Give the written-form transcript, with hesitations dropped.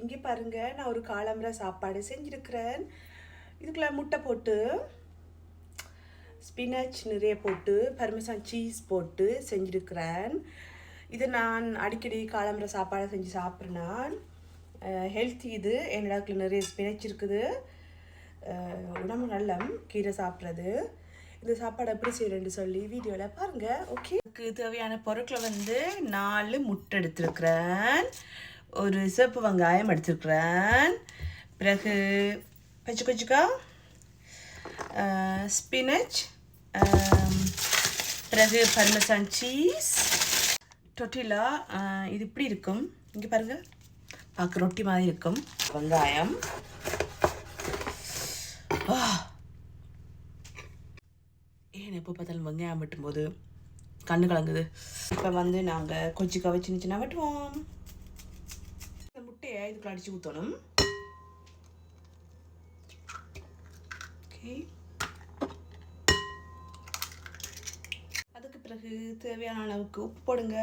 இங்கே பாருங்க, நான் ஒரு காலம்பர சாப்பாடு செஞ்சுருக்கிறேன். இதுக்குள்ள முட்டை போட்டு, ஸ்பினாச் நிறைய போட்டு, பர்மேசன் சீஸ் போட்டு செஞ்சுருக்கிறேன். இது நான் அடிக்கடி காலம்பர சாப்பாடு செஞ்சு சாப்பிட்றேன். ஹெல்த்தி இது. என்னோட நிறைய ஸ்பினாச் இருக்குது. உடம்பு நல்ல கீரை சாப்பிட்றது. இந்த சாப்பாடு எப்படி செய்யறேன்னு சொல்லி வீடியோவில் பாருங்கள். ஓகே, இதுக்கு தேவையான பொருட்களை வந்து 4 முட்டை எடுத்துருக்கிறேன், ஒரு சிவப்பு வெங்காயம் எடுத்துருக்கிறேன், பிறகு பச்சைக்கொச்சிக்கா, ஸ்பினச், பிறகு பர்மேசன் சீஸ், டொட்டிலா. இது இப்படி இருக்கும், இங்கே பாருங்கள், பார்க்க ரொட்டி மாதிரி இருக்கும். வெங்காயம், ஏன் எப்போ பார்த்தாலும் வெங்காயம் வெட்டும்போது கண்ணு கலங்குது. இப்போ வந்து நாங்கள் கொச்சிக்காவை சின்ன சின்ன வெட்டுவோம். இந்த முட்டையை இதுக்குள்ள அடித்து ஊற்றணும். ஓகே, அதுக்கு பிறகு தேவையான அளவுக்கு உப்பு போடுங்க.